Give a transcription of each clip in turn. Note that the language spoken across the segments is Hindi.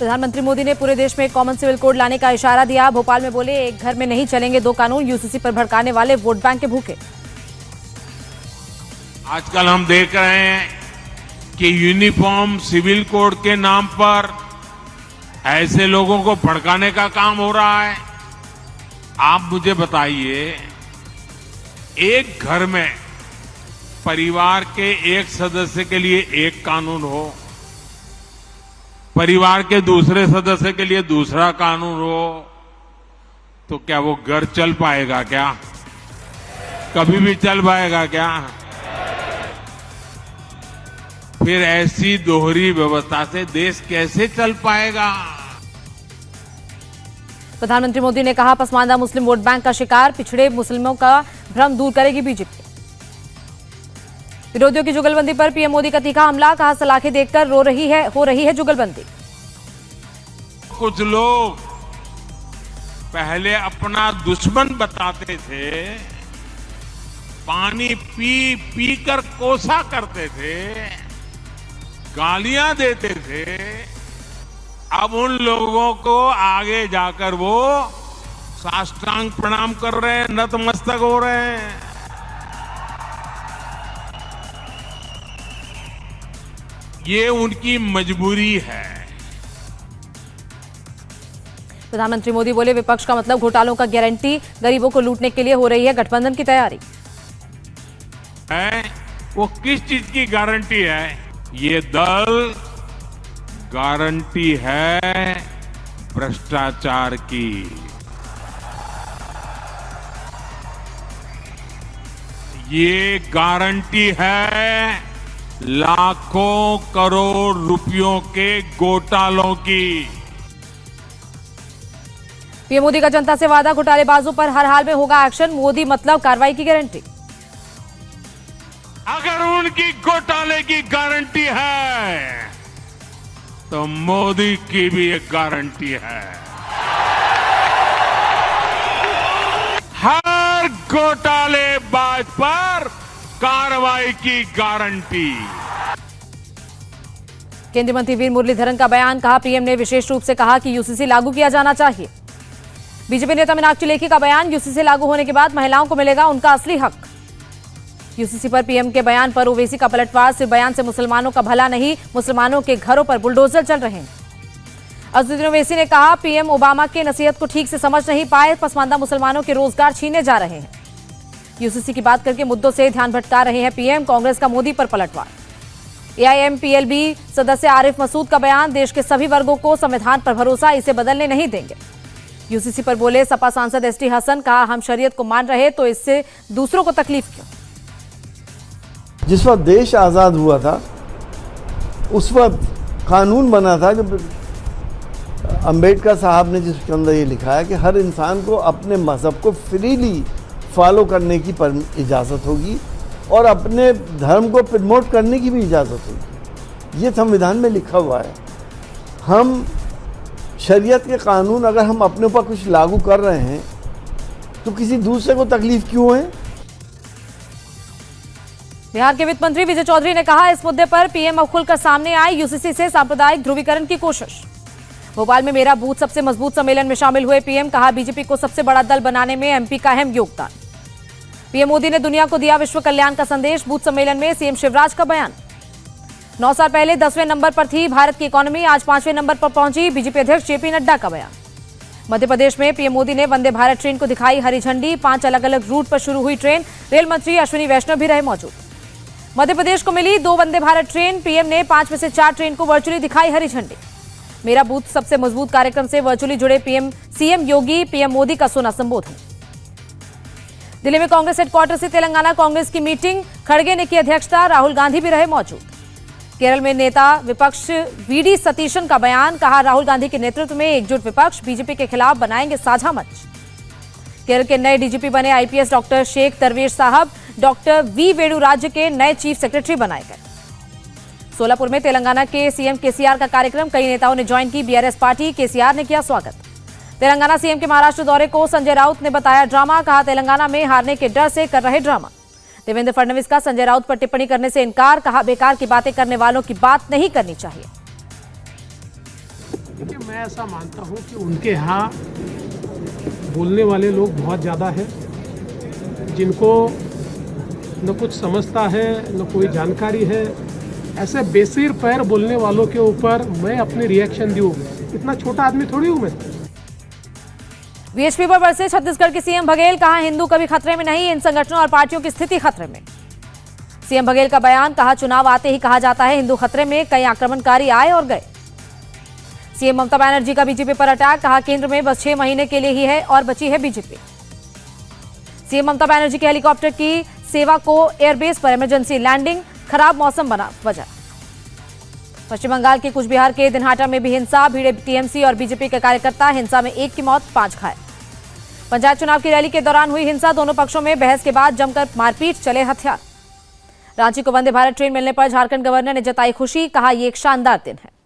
प्रधानमंत्री मोदी ने पूरे देश में कॉमन सिविल कोड लाने का इशारा दिया। भोपाल में बोले, एक घर में नहीं चलेंगे दो कानून, यूसीसी पर भड़काने वाले वोट बैंक के भूखे। आजकल हम देख रहे हैं कि यूनिफॉर्म सिविल कोड के नाम पर ऐसे लोगों को भड़काने का काम हो रहा है। आप मुझे बताइए, एक घर में परिवार के एक सदस्य के लिए एक कानून हो, परिवार के दूसरे सदस्य के लिए दूसरा कानून हो, तो क्या वो घर चल पाएगा? क्या कभी भी चल पाएगा क्या? फिर ऐसी दोहरी व्यवस्था से देश कैसे चल पाएगा? प्रधानमंत्री मोदी ने कहा, पसमानदा मुस्लिम वोट बैंक का शिकार, पिछड़े मुस्लिमों का भ्रम दूर करेगी बीजेपी। विरोधियों की जुगलबंदी पर पीएम मोदी का तीखा हमला, कहा सलाखें देखकर हो रही है जुगलबंदी। कुछ लोग पहले अपना दुश्मन बताते थे, पानी पी पी कर कोसा करते थे, गालियां देते थे। अब उन लोगों को आगे जाकर वो साष्टांग प्रणाम कर रहे हैं, नतमस्तक हो रहे हैं। ये उनकी मजबूरी है। प्रधानमंत्री मोदी बोले, विपक्ष का मतलब घोटालों का गारंटी, गरीबों को लूटने के लिए हो रही है गठबंधन की तैयारी। वो किस चीज की गारंटी है? ये दल गारंटी है भ्रष्टाचार की। ये गारंटी है लाखों करोड़ रुपयों के घोटालों की। पीएम मोदी का जनता से वादा, घोटालेबाजों पर हर हाल में होगा एक्शन, मोदी मतलब कार्रवाई की गारंटी। अगर उनकी घोटाले की गारंटी है तो मोदी की भी एक गारंटी है। हर घोटालेबाज पर कार्रवाई की गारंटी। केंद्रीय मंत्री वीर मुरलीधरन का बयान, कहा पीएम ने विशेष रूप से कहा कि यूसीसी लागू किया जाना चाहिए। बीजेपी नेता मीनाक्षी लेखी का बयान, यूसीसी लागू होने के बाद महिलाओं को मिलेगा उनका असली हक। यूसीसी पर पीएम के बयान पर ओवैसी का पलटवार, सिर्फ बयान से मुसलमानों का भला नहीं, मुसलमानों के घरों पर बुलडोजर चल रहे हैं। अजहरुद्दीन ओवैसी ने कहा, पीएम ओबामा के नसीहत को ठीक से समझ नहीं पाए, पसमानदा मुसलमानों के रोजगार छीने जा रहे हैं। यूसीसी की बात करके मुद्दों से ध्यान भटका रहे हैं पीएम, कांग्रेस का मोदी पर पलटवार। एआईएमपीएलबी सदस्य आरिफ मसूद का बयान, देश के सभी वर्गों को संविधान पर भरोसा, इसे बदलने नहीं देंगे। यूसीसी पर बोले सपा सांसद एसटी हसन, कहा हम शरीयत को मान रहे तो इससे दूसरों को तकलीफ क्यों। जिस वक्त देश आज़ाद हुआ था उस वक्त कानून बना था, जब अंबेडकर साहब ने जिसके अंदर ये लिखा है कि हर इंसान को अपने मज़हब को फ्रीली फॉलो करने की इजाज़त होगी और अपने धर्म को प्रमोट करने की भी इजाज़त होगी। ये संविधान में लिखा हुआ है। हम शरीयत के कानून अगर हम अपने ऊपर कुछ लागू कर रहे हैं तो किसी दूसरे को तकलीफ क्यों है? बिहार के वित्त मंत्री विजय चौधरी ने कहा, इस मुद्दे पर पीएम अब खुलकर सामने आए, यूसीसी से सांप्रदायिक ध्रुवीकरण की कोशिश। भोपाल में मेरा बूथ सबसे मजबूत सम्मेलन में शामिल हुए पीएम, कहा बीजेपी को सबसे बड़ा दल बनाने में एमपी का अहम योगदान। पीएम मोदी ने दुनिया को दिया विश्व कल्याण का संदेश, बूथ सम्मेलन में सीएम शिवराज का बयान। 9 साल पहले 10वें नंबर पर थी भारत की इकोनॉमी, आज 5वें नंबर पर पहुंची, बीजेपी अध्यक्ष जेपी नड्डा का बयान। मध्य प्रदेश में पीएम मोदी ने वंदे भारत ट्रेन को दिखाई हरी झंडी, 5 अलग अलग रूट पर शुरू हुई ट्रेन, रेल मंत्री अश्विनी वैष्णव भी रहे मौजूद। मध्य प्रदेश को मिली 2 वंदे भारत ट्रेन, पीएम ने 5 में से 4 ट्रेन को वर्चुअली दिखाई हरी झंडी। मेरा बूथ सबसे मजबूत कार्यक्रम से वर्चुअली जुड़े सीएम योगी, पीएम मोदी का सुना संबोधन। दिल्ली में कांग्रेस हेडक्वार्टर से तेलंगाना कांग्रेस की मीटिंग, खड़गे ने की अध्यक्षता, राहुल गांधी भी रहे मौजूद। केरल में नेता विपक्ष वीडी सतीशन का बयान, कहा राहुल गांधी के नेतृत्व में एकजुट विपक्ष, बीजेपी के खिलाफ बनाएंगे साझा मंच। केरल के नए डीजीपी बने आईपीएस डॉक्टर शेख दरवेश साहब, डॉक्टर वी वेणु राज्य के नए चीफ सेक्रेटरी बनाए गए। सोलापुर में तेलंगाना के सीएम केसीआर का कार्यक्रम, कई नेताओं ने ज्वाइन की बीआरएस पार्टी, केसीआर ने किया स्वागत। तेलंगाना सीएम के महाराष्ट्र दौरे को संजय राउत ने बताया ड्रामा, कहा तेलंगाना में हारने के डर से कर रहे ड्रामा। देवेंद्र फडणवीस का संजय राउत पर टिप्पणी करने से इनकार, कहा बेकार की बातें करने वालों की बात नहीं करनी चाहिए। देखिए, मैं ऐसा मानता हूँ कि उनके यहाँ बोलने वाले लोग बहुत ज़्यादा हैं, जिनको न कुछ समझता है न कोई जानकारी है। ऐसे बेसिर पैर बोलने वालों के ऊपर मैं अपनी रिएक्शन दूँ? इतना छोटा आदमी थोड़ी हूँ मैं। वीएचपी पर बरसे छत्तीसगढ़ के सीएम बघेल, कहा हिंदू कभी खतरे में नहीं, इन संगठनों और पार्टियों की स्थिति खतरे में। सीएम बघेल का बयान, कहा चुनाव आते ही कहा जाता है हिंदू खतरे में, कई आक्रमणकारी आए और गए। सीएम ममता बनर्जी का बीजेपी पर अटैक, कहा केंद्र में बस 6 महीने के लिए ही है और बची है बीजेपी। सीएम ममता बनर्जी के हेलीकॉप्टर की सेवा को एयरबेस पर इमरजेंसी लैंडिंग, खराब मौसम बना वजह। पश्चिम बंगाल के कुचबिहार के दिनहाटा में भी हिंसा, भिड़े टीएमसी और बीजेपी के कार्यकर्ता, हिंसा में 1 की मौत, 5 घायल। पंचायत चुनाव की रैली के दौरान हुई हिंसा, दोनों पक्षों में बहस के बाद जमकर मारपीट, चले हथियार। रांची को वंदे भारत ट्रेन मिलने पर झारखंड गवर्नर ने जताई खुशी, कहा यह एक शानदार दिन है।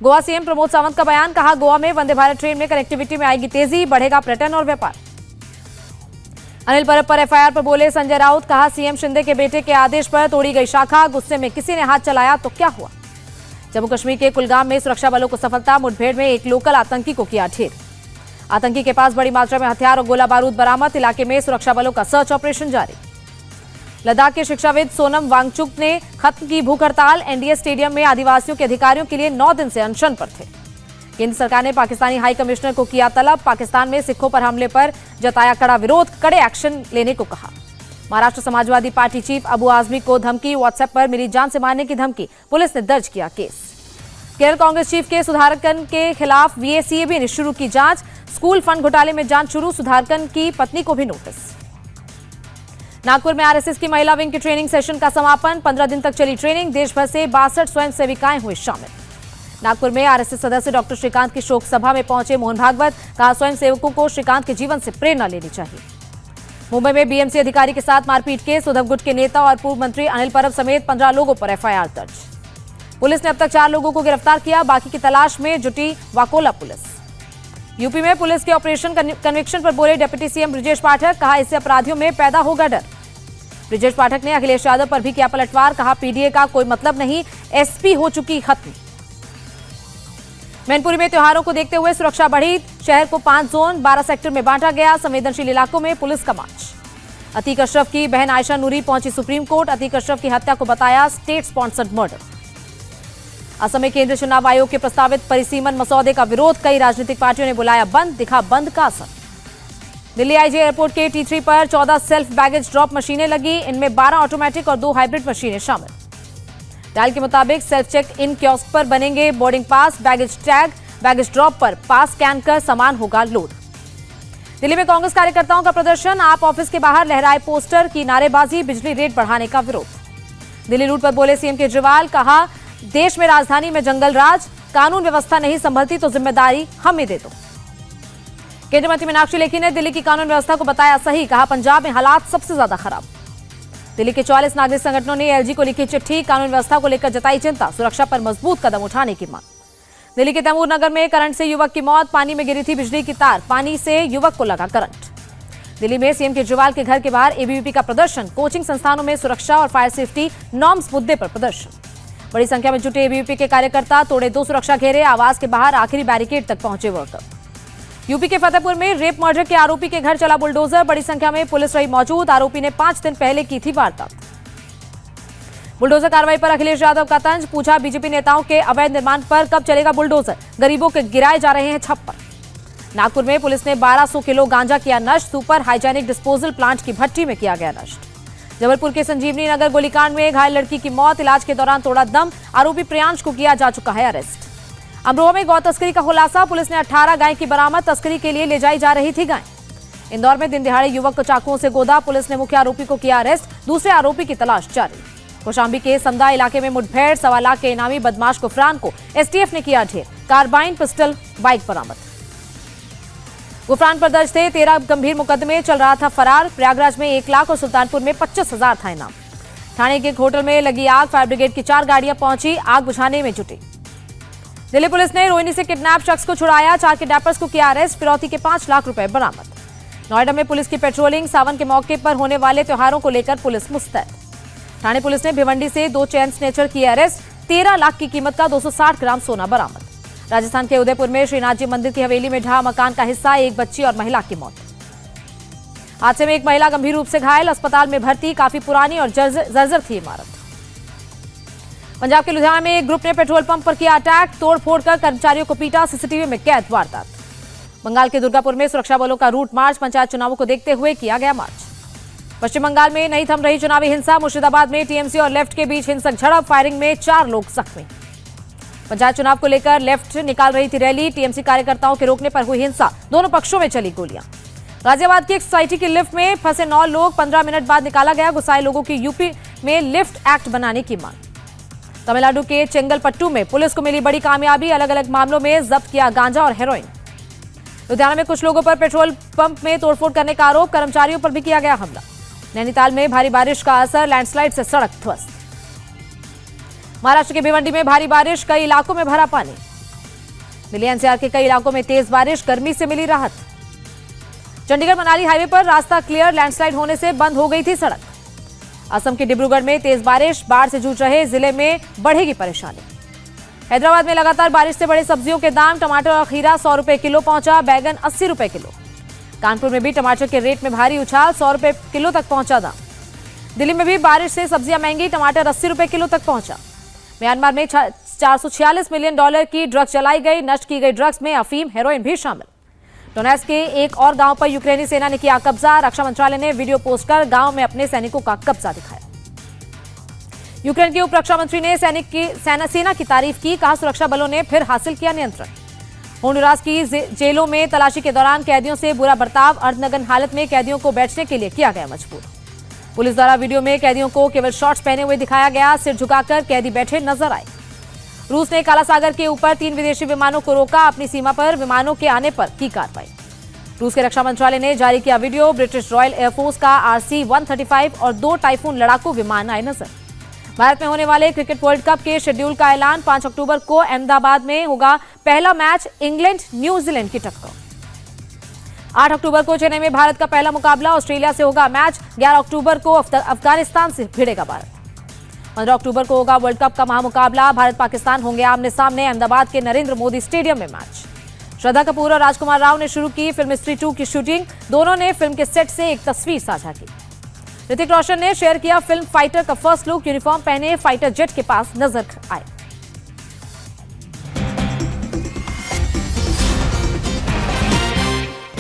गोवा सीएम प्रमोद सावंत का बयान, कहा गोवा में वंदे भारत ट्रेन में कनेक्टिविटी में आएगी तेजी, बढ़ेगा पर्यटन और व्यापार। अनिल परब पर एफआईआर पर बोले संजय राउत, कहा सीएम शिंदे के बेटे के आदेश पर तोड़ी गई शाखा, गुस्से में किसी ने हाथ चलाया तो क्या हुआ। जम्मू कश्मीर के कुलगाम में सुरक्षा बलों को सफलता, मुठभेड़ में एक लोकल आतंकी को किया ढेर। आतंकी के पास बड़ी मात्रा में हथियार और गोला बारूद बरामद, इलाके में सुरक्षा बलों का सर्च ऑपरेशन जारी। लद्दाख के शिक्षाविद सोनम वांगचुक ने खत्म की भूख हड़ताल, एनडीए स्टेडियम में आदिवासियों के अधिकारियों के लिए 9 दिन से अनशन पर थे। केंद्र सरकार ने पाकिस्तानी हाई कमिश्नर को किया तलब, पाकिस्तान में सिखों पर हमले पर जताया कड़ा विरोध, कड़े एक्शन लेने को कहा। महाराष्ट्र समाजवादी पार्टी चीफ अबू आजमी को धमकी, व्हाट्सएप पर मिली जान से मारने की धमकी, पुलिस ने दर्ज किया केस। केरल कांग्रेस चीफ के सुधाकरन के खिलाफ वीएसीएबी ने शुरू की जांच, स्कूल फंड घोटाले में जांच शुरू, सुधाकरन की पत्नी को भी नोटिस। नागपुर में आरएसएस की महिला विंग के ट्रेनिंग सेशन का समापन, 15 दिन तक चली ट्रेनिंग, देश भर से 62 स्वयं सेविकाएं हुए शामिल। नागपुर में आरएसएस सदस्य डॉक्टर श्रीकांत की शोक सभा में पहुंचे मोहन भागवत, कहा स्वयं सेवकों को श्रीकांत के जीवन से प्रेरणा लेनी चाहिए। मुंबई में बीएमसी अधिकारी के साथ मारपीट केस, उद्धव गुट के नेता और पूर्व मंत्री अनिल परब समेत 15 लोगों पर एफआईआर दर्ज। पुलिस ने अब तक 4 लोगों को गिरफ्तार किया, बाकी की तलाश में जुटी वाकोला पुलिस। यूपी में पुलिस के ऑपरेशन कन्विक्शन पर बोले डिप्टी सीएम ब्रजेश पाठक, कहा इससे अपराधियों में पैदा होगा डर। ब्रजेश पाठक ने अखिलेश यादव पर भी किया पलटवार, कहा पीडीए का कोई मतलब नहीं, एसपी हो चुकी खत्म। मैनपुरी में त्योहारों को देखते हुए सुरक्षा बढ़ी, शहर को 5 जोन 12 सेक्टर में बांटा गया, संवेदनशील इलाकों में पुलिस का मार्च। अतीक अशरफ की बहन आयशा नूरी पहुंची सुप्रीम कोर्ट, अतीक अशरफ की हत्या को बताया स्टेट स्पॉन्सर्ड मर्डर। असम में केंद्रीय चुनाव आयोग के प्रस्तावित परिसीमन मसौदे का विरोध, कई राजनीतिक पार्टियों ने बुलाया बंद, दिखा बंद का असर। दिल्ली आईजी एयरपोर्ट के T3 पर 14 सेल्फ बैगेज ड्रॉप मशीनें लगी, इनमें 12 ऑटोमेटिक और 2 हाइब्रिड मशीनें शामिल। डायल के मुताबिक सेल्फ चेक इन कियोस्क पर बनेंगे boarding pass, baggage tag, baggage drop पर पास स्कैन कर सामान होगा लोड। दिल्ली में कांग्रेस कार्यकर्ताओं का प्रदर्शन, आप ऑफिस के बाहर लहराए पोस्टर, की नारेबाजी, बिजली रेट बढ़ाने का विरोध। दिल्ली लूट पर बोले सीएम केजरीवाल, कहा देश में राजधानी में जंगल राज, कानून व्यवस्था नहीं संभलती तो जिम्मेदारी हमें दे दो। केंद्रीय मंत्री मीनाक्षी लेखी ने दिल्ली की कानून व्यवस्था को बताया सही, कहा पंजाब में हालात सबसे ज्यादा खराब। दिल्ली के 44 नागरिक संगठनों ने एलजी को लिखी चिट्ठी, कानून व्यवस्था को लेकर जताई चिंता, सुरक्षा पर मजबूत कदम उठाने की मांग। दिल्ली के तैमूर नगर में करंट से युवक की मौत, पानी में गिरी थी बिजली की तार, पानी से युवक को लगा करंट। दिल्ली में सीएम केजरीवाल के घर के बाहर एबीवीपी का प्रदर्शन, कोचिंग संस्थानों में सुरक्षा और फायर सेफ्टी नॉर्म्स मुद्दे पर प्रदर्शन। बड़ी संख्या में जुटे एबीवीपी के कार्यकर्ता, तोड़े 2 सुरक्षा घेरे, आवास के बाहर आखिरी बैरिकेड तक पहुंचे वर्कर। यूपी के फतेहपुर में रेप मर्डर के आरोपी के घर चला बुलडोजर, बड़ी संख्या में पुलिस रही मौजूद, आरोपी ने 5 दिन पहले की थी वारदात। बुलडोजर कार्रवाई पर अखिलेश यादव का तंज, पूछा बीजेपी नेताओं के अवैध निर्माण पर कब चलेगा बुलडोजर, गरीबों के गिराए जा रहे हैं छप्पर। नागपुर में पुलिस ने 1200 किलो गांजा किया नष्ट, सुपर हाइजेनिक डिस्पोजल प्लांट की भट्टी में किया गया नष्ट। जबलपुर के संजीवनी नगर गोलीकांड में घायल लड़की की मौत, इलाज के दौरान तोड़ा दम, आरोपी प्रियांश को किया जा चुका है अरेस्ट। अमरोहा में गौ तस्करी का खुलासा, पुलिस ने 18 गाय की बरामद, तस्करी के लिए ले जाई जा रही थी गाय। इंदौर में दिन दिहाड़े युवक को चाकुओं से गोदा, पुलिस ने मुख्य आरोपी को किया अरेस्ट, दूसरे आरोपी की तलाश जारी। कौशाम्बी के समदा इलाके में मुठभेड़, 1.25 लाख के इनामी बदमाश गुफरान को एसटीएफ ने किया ढेर, कार्बाइन, पिस्टल, बाइक बरामद। गुफरान पर दर्ज थे 13 गंभीर मुकदमे, चल रहा था फरार। प्रयागराज में 1 लाख और सुल्तानपुर में 25,000 था इनाम। थाने के एक होटल में लगी आग, फायर ब्रिगेड की 4 गाड़ियां पहुंची, आग बुझाने में जुटी। दिल्ली पुलिस ने रोहिणी से किडनैप शख्स को छुड़ाया, 4 किडनैपर्स को किया अरेस्ट, फिरौती के 5 लाख रुपए बरामद। नोएडा में पुलिस की पेट्रोलिंग, सावन के मौके पर होने वाले त्योहारों को लेकर पुलिस मुस्तैद। थाने पुलिस ने भिवंडी से 2 चेन स्नेचर किए अरेस्ट, 13 लाख की कीमत का 260 ग्राम सोना बरामद। राजस्थान के उदयपुर में श्रीनाथ जी मंदिर की हवेली में ढहा मकान का हिस्सा, एक बच्ची और महिला की मौत। हादसे में एक महिला गंभीर रूप से घायल, अस्पताल में भर्ती। काफी पुरानी और जर्जर थी इमारत। पंजाब के लुधियाना में एक ग्रुप ने पेट्रोल पंप पर किया अटैक, तोड़फोड़ कर कर्मचारियों को पीटा, सीसीटीवी में कैद वारदात। बंगाल के दुर्गापुर में सुरक्षा बलों का रूट मार्च, पंचायत चुनावों को देखते हुए किया गया मार्च। पश्चिम बंगाल में नहीं थम रही चुनावी हिंसा, मुर्शिदाबाद में टीएमसी और लेफ्ट के बीच हिंसक झड़प, फायरिंग में 4 लोग जख्मी। पंचायत चुनाव को लेकर लेफ्ट निकाल रही थी रैली, टीएमसी कार्यकर्ताओं के रोकने पर हुई हिंसा, दोनों पक्षों में चली गोलियां। गाजियाबाद की एक सोसाइटी की लिफ्ट में फंसे 9 लोग 15 मिनट बाद निकाला गया, गुस्साए लोगों की यूपी में लिफ्ट एक्ट बनाने की मांग। तमिलनाडु के चेंगलपट्टू में पुलिस को मिली बड़ी कामयाबी, अलग अलग मामलों में जब्त किया गांजा और हेरोइन। लुधियाना में कुछ लोगों पर पेट्रोल पंप में तोड़फोड़ करने का आरोप, कर्मचारियों पर भी किया गया हमला। नैनीताल में भारी बारिश का असर, लैंडस्लाइड से सड़क ध्वस्त। महाराष्ट्र के भिवंडी में भारी बारिश, कई इलाकों में भरा पानी। दिल्ली एनसीआर के कई इलाकों में तेज बारिश, गर्मी से मिली राहत। चंडीगढ़ मनाली हाईवे पर रास्ता क्लियर, लैंडस्लाइड होने से बंद हो गई थी सड़क। असम के डिब्रूगढ़ में तेज बारिश, बाढ़ से जूझ रहे जिले में बढ़ेगी परेशानी। हैदराबाद में लगातार बारिश से बढ़े सब्जियों के दाम, टमाटर और खीरा 100 रुपए किलो पहुंचा, बैगन 80 रुपए किलो। कानपुर में भी टमाटर के रेट में भारी उछाल, 100 रुपए किलो तक पहुंचा दाम। दिल्ली में भी बारिश से सब्जियां महंगी, टमाटर 80 रुपए किलो तक पहुंचा। म्यांमार में 446 मिलियन डॉलर की ड्रग्स चलाई गई, नष्ट की गई ड्रग्स में अफीम, हेरोइन भी शामिल। डोनेट्स्क के एक और गांव पर यूक्रेनी सेना ने किया कब्जा, रक्षा मंत्रालय ने वीडियो पोस्ट कर गांव में अपने सैनिकों का कब्जा दिखाया। यूक्रेन के उप रक्षा मंत्री ने सेना की तारीफ की, कहा सुरक्षा बलों ने फिर हासिल किया नियंत्रण। होंडुरास की जेलों में तलाशी के दौरान कैदियों से बुरा बर्ताव, अर्धनग्न हालत में कैदियों को बैठने के लिए किया गया मजबूर। पुलिस द्वारा वीडियो में कैदियों को केवल शॉर्ट्स पहने हुए दिखाया गया, सिर झुकाकर कैदी बैठे नजर आए। रूस ने काला सागर के ऊपर 3 विदेशी विमानों को रोका, अपनी सीमा पर विमानों के आने पर की कार्रवाई। रूस के रक्षा मंत्रालय ने जारी किया वीडियो, ब्रिटिश रॉयल एयरफोर्स का RC-135 और 2 टाइफून लड़ाकू विमान आए नजर। भारत में होने वाले क्रिकेट वर्ल्ड कप के शेड्यूल का ऐलान, 5 अक्टूबर को अहमदाबाद में होगा पहला मैच, इंग्लैंड न्यूजीलैंड की टक्कर। 8 अक्टूबर को चेन्नई में भारत का पहला मुकाबला, ऑस्ट्रेलिया से होगा मैच। 11 अक्टूबर को अफगानिस्तान से भिड़ेगा भारत। 15 अक्टूबर को होगा वर्ल्ड कप का महामुकाबला, भारत पाकिस्तान होंगे आमने सामने, अहमदाबाद के नरेंद्र मोदी स्टेडियम में मैच। श्रद्धा कपूर और राजकुमार राव ने शुरू की फिल्म स्त्री 2 की शूटिंग, दोनों ने फिल्म के सेट से एक तस्वीर साझा की। ऋतिक रोशन ने शेयर किया फिल्म फाइटर का फर्स्ट लुक, यूनिफॉर्म पहने फाइटर जेट के पास नजर आए।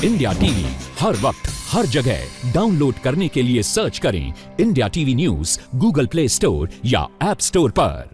इंडिया टीवी हर वक्त हर जगह डाउनलोड करने के लिए सर्च करें India TV news Google play store या ऐप स्टोर पर।